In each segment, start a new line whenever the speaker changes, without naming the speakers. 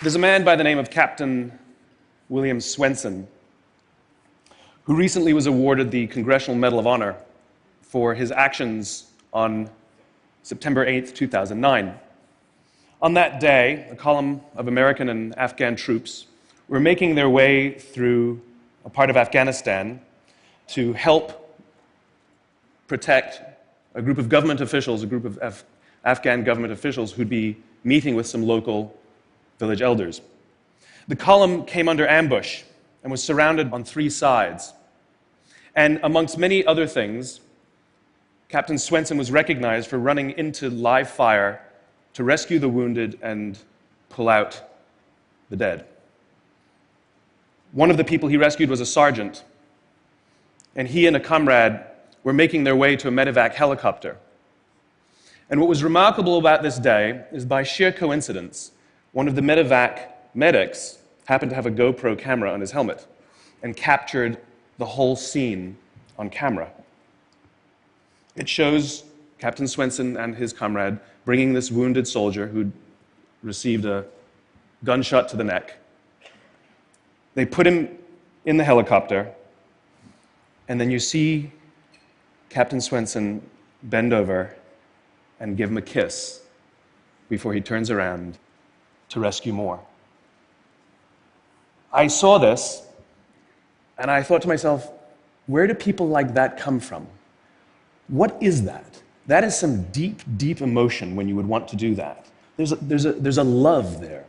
There's a man by the name of Captain William Swenson who recently was awarded the Congressional Medal of Honor for his actions on September 8th, 2009. On that day, a column of American and Afghan troops were making their way through a part of Afghanistan to help protect a group of government officials, a group of Afghan government officials who'd be meeting with some local village elders. The column came under ambush and was surrounded on three sides. And amongst many other things, Captain Swenson was recognized for running into live fire to rescue the wounded and pull out the dead. One of the people he rescued was a sergeant, and he and a comrade were making their way to a medevac helicopter. And what was remarkable about this day is, by sheer coincidence, one of the medevac medics happened to have a GoPro camera on his helmet and captured the whole scene on camera. It shows Captain Swenson and his comrade bringing this wounded soldier who'd received a gunshot to the neck. They put him in the helicopter, and then you see Captain Swenson bend over and give him a kiss before he turns around to rescue more. I saw this, and I thought to myself, where do people like that come from? What is that? That is some deep, deep emotion when you would want to do that. There's a love there.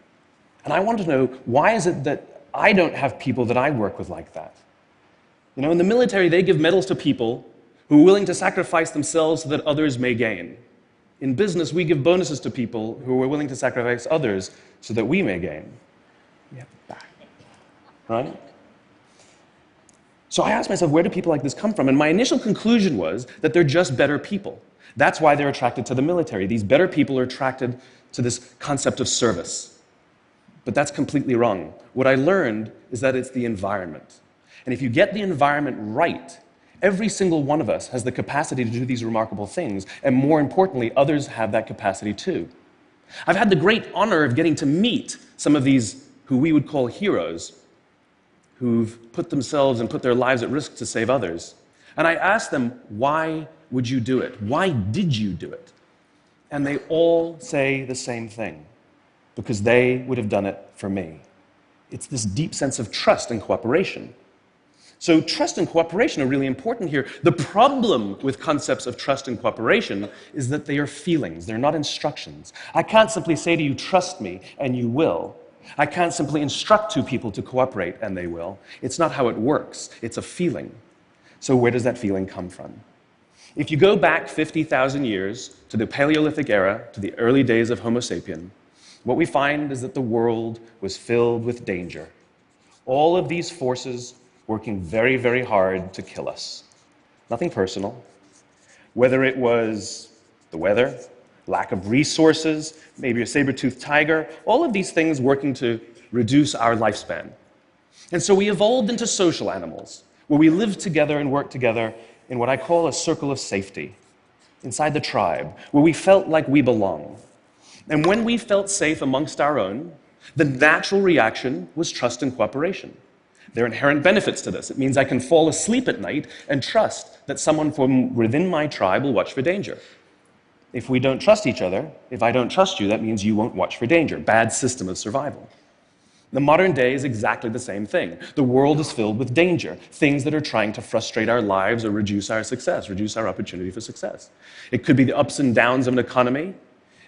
And I want to know, why is it that I don't have people that I work with like that? You know, in the military, they give medals to people who are willing to sacrifice themselves so that others may gain. In business, we give bonuses to people who are willing to sacrifice others so that we may gain. We have the back. Right? So I asked myself, where do people like this come from? And my initial conclusion was that they're just better people. That's why they're attracted to the military. These better people are attracted to this concept of service. But that's completely wrong. What I learned is that it's the environment. And if you get the environment right, every single one of us has the capacity to do these remarkable things, and more importantly, others have that capacity too. I've had the great honor of getting to meet some of these who we would call heroes, who've put themselves and put their lives at risk to save others. And I asked them, why would you do it? Why did you do it? And they all say the same thing, because they would have done it for me. It's this deep sense of trust and cooperation. So trust and cooperation are really important here. The problem with concepts of trust and cooperation is that they are feelings, they're not instructions. I can't simply say to you, trust me, and you will. I can't simply instruct two people to cooperate, and they will. It's not how it works. It's a feeling. So where does that feeling come from? If you go back 50,000 years to the Paleolithic era, to the early days of Homo sapien, what we find is that the world was filled with danger. All of these forces working very, very hard to kill us. Nothing personal. Whether it was the weather, lack of resources, maybe a saber-toothed tiger, all of these things working to reduce our lifespan. And so we evolved into social animals, where we lived together and worked together in what I call a circle of safety, inside the tribe, where we felt like we belong. And when we felt safe amongst our own, the natural reaction was trust and cooperation. There are inherent benefits to this. It means I can fall asleep at night and trust that someone from within my tribe will watch for danger. If we don't trust each other, if I don't trust you, that means you won't watch for danger. Bad system of survival. The modern day is exactly the same thing. The world is filled with danger, things that are trying to frustrate our lives or reduce our success, reduce our opportunity for success. It could be the ups and downs of an economy,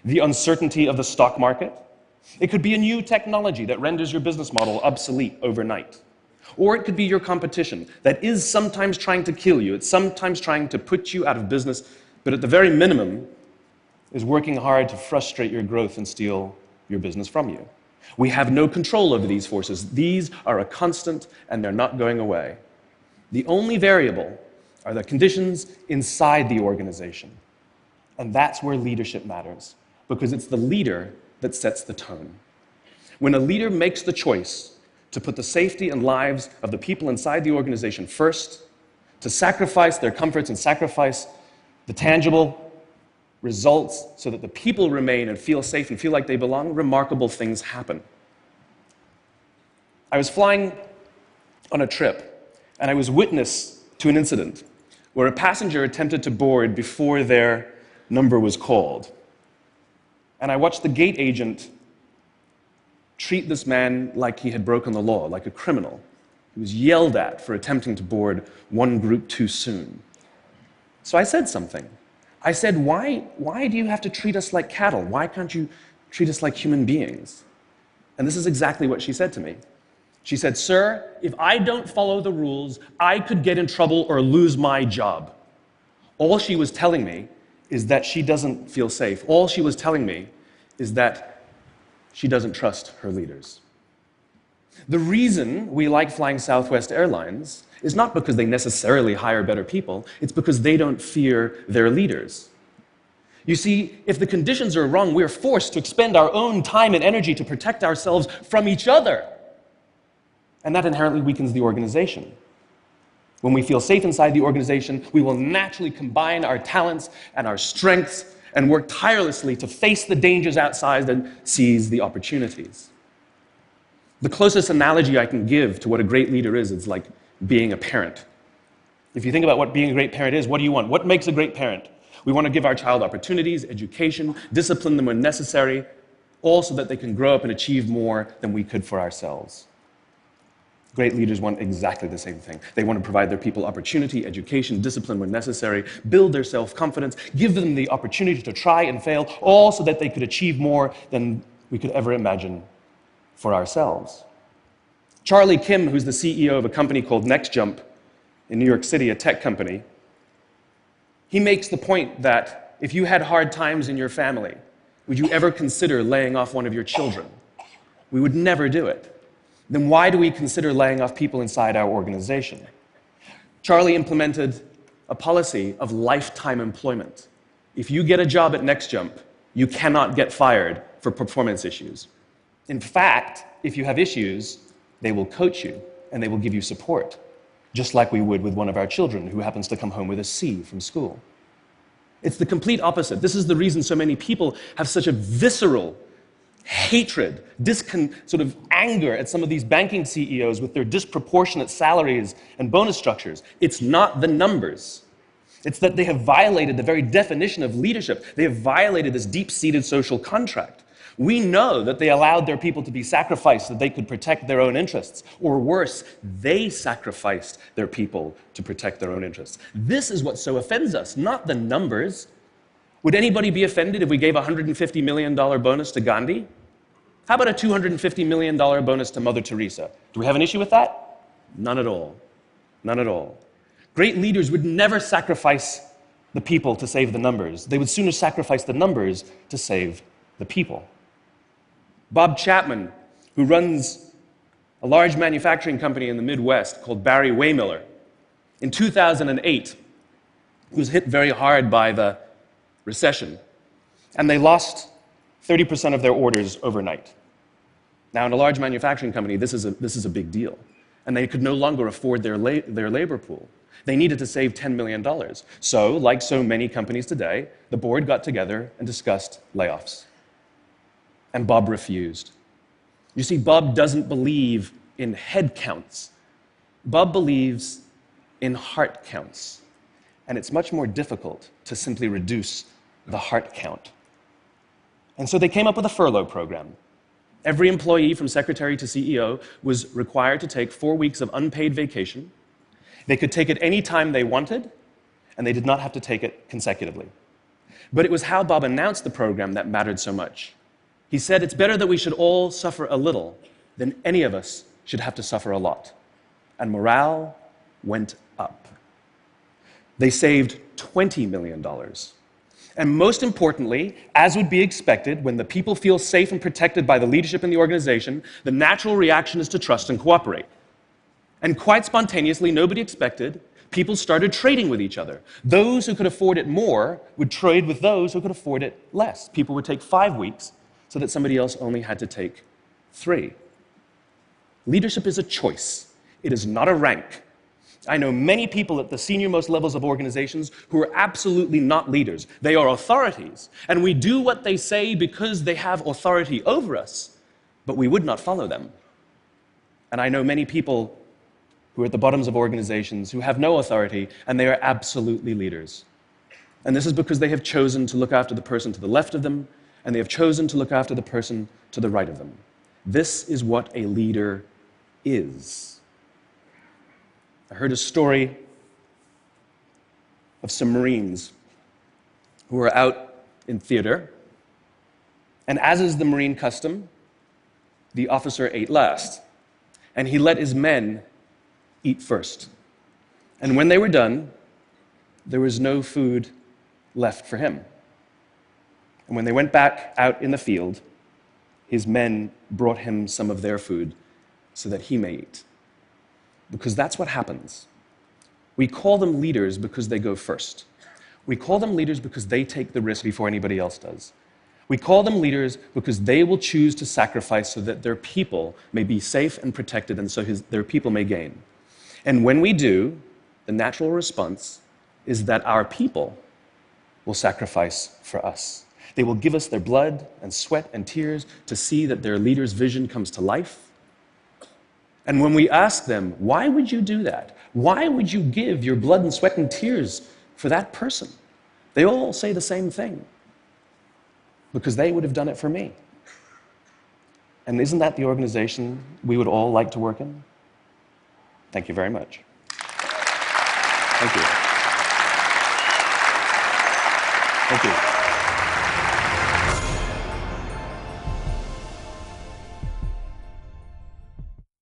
the uncertainty of the stock market. It could be a new technology that renders your business model obsolete overnight. Or it could be your competition that is sometimes trying to kill you. It's sometimes trying to put you out of business, but at the very minimum is working hard to frustrate your growth and steal your business from you. We have no control over these forces. These are a constant, and they're not going away. The only variable are the conditions inside the organization. And that's where leadership matters, because it's the leader that sets the tone. When a leader makes the choice to put the safety and lives of the people inside the organization first, to sacrifice their comforts and sacrifice the tangible results so that the people remain and feel safe and feel like they belong, remarkable things happen. I was flying on a trip, and I was witness to an incident where a passenger attempted to board before their number was called. And I watched the gate agent treat this man like he had broken the law, like a criminal. He was yelled at for attempting to board one group too soon. So I said something. I said, why do you have to treat us like cattle? Why can't you treat us like human beings? And this is exactly what she said to me. She said, "Sir, if I don't follow the rules, I could get in trouble or lose my job." All she was telling me is that she doesn't feel safe. All she was telling me is that she doesn't trust her leaders. The reason we like flying Southwest Airlines is not because they necessarily hire better people, it's because they don't fear their leaders. You see, if the conditions are wrong, we're forced to expend our own time and energy to protect ourselves from each other. And that inherently weakens the organization. When we feel safe inside the organization, we will naturally combine our talents and our strengths and work tirelessly to face the dangers outside and seize the opportunities. The closest analogy I can give to what a great leader is, it's like being a parent. If you think about what being a great parent is, what do you want? What makes a great parent? We want to give our child opportunities, education, discipline them when necessary, all so that they can grow up and achieve more than we could for ourselves. Great leaders want exactly the same thing. They want to provide their people opportunity, education, discipline when necessary, build their self-confidence, give them the opportunity to try and fail, all so that they could achieve more than we could ever imagine for ourselves. Charlie Kim, who's the CEO of a company called NextJump in New York City, a tech company, he makes the point that if you had hard times in your family, would you ever consider laying off one of your children? We would never do it. Then why do we consider laying off people inside our organization? Charlie implemented a policy of lifetime employment. If you get a job at NextJump, you cannot get fired for performance issues. In fact, if you have issues, they will coach you and they will give you support, just like we would with one of our children who happens to come home with a C from school. It's the complete opposite. This is the reason so many people have such a visceral hatred, sort of anger at some of these banking CEOs with their disproportionate salaries and bonus structures. It's not the numbers. It's that they have violated the very definition of leadership. They have violated this deep-seated social contract. We know that they allowed their people to be sacrificed so that they could protect their own interests. Or worse, they sacrificed their people to protect their own interests. This is what so offends us, not the numbers. Would anybody be offended if we gave a $150 million bonus to Gandhi? How about a $250 million bonus to Mother Teresa? Do we have an issue with that? None at all. None at all. Great leaders would never sacrifice the people to save the numbers. They would sooner sacrifice the numbers to save the people. Bob Chapman, who runs a large manufacturing company in the Midwest called Barry Waymiller, in 2008, he was hit very hard by the recession, and they lost 30% of their orders overnight. Now, in a large manufacturing company, this is a big deal, and they could no longer afford their labor pool. They needed to save $10 million. So, like so many companies today, the board got together and discussed layoffs. And Bob refused. You see, Bob doesn't believe in head counts. Bob believes in heart counts. And it's much more difficult to simply reduce the heart count. And so they came up with a furlough program. Every employee, from secretary to CEO, was required to take 4 weeks of unpaid vacation. They could take it any time they wanted, and they did not have to take it consecutively. But it was how Bob announced the program that mattered so much. He said, "It's better that we should all suffer a little than any of us should have to suffer a lot." And morale went up. They saved $20 million. And most importantly, as would be expected, when the people feel safe and protected by the leadership in the organization, the natural reaction is to trust and cooperate. And quite spontaneously, nobody expected, people started trading with each other. Those who could afford it more would trade with those who could afford it less. People would take 5 weeks so that somebody else only had to take 3. Leadership is a choice. It is not a rank. I know many people at the senior-most levels of organizations who are absolutely not leaders. They are authorities, and we do what they say because they have authority over us, but we would not follow them. And I know many people who are at the bottoms of organizations who have no authority, and they are absolutely leaders. And this is because they have chosen to look after the person to the left of them, and they have chosen to look after the person to the right of them. This is what a leader is. I heard a story of some Marines who were out in theater, and as is the Marine custom, the officer ate last, and he let his men eat first. And when they were done, there was no food left for him. And when they went back out in the field, his men brought him some of their food so that he may eat. Because that's what happens. We call them leaders because they go first. We call them leaders because they take the risk before anybody else does. We call them leaders because they will choose to sacrifice so that their people may be safe and protected, and so their people may gain. And when we do, the natural response is that our people will sacrifice for us. They will give us their blood and sweat and tears to see that their leader's vision comes to life. And when we ask them, why would you do that? Why would you give your blood and sweat and tears for that person? They all say the same thing. Because they would have done it for me. And isn't that the organization we would all like to work in? Thank you very much. Thank you.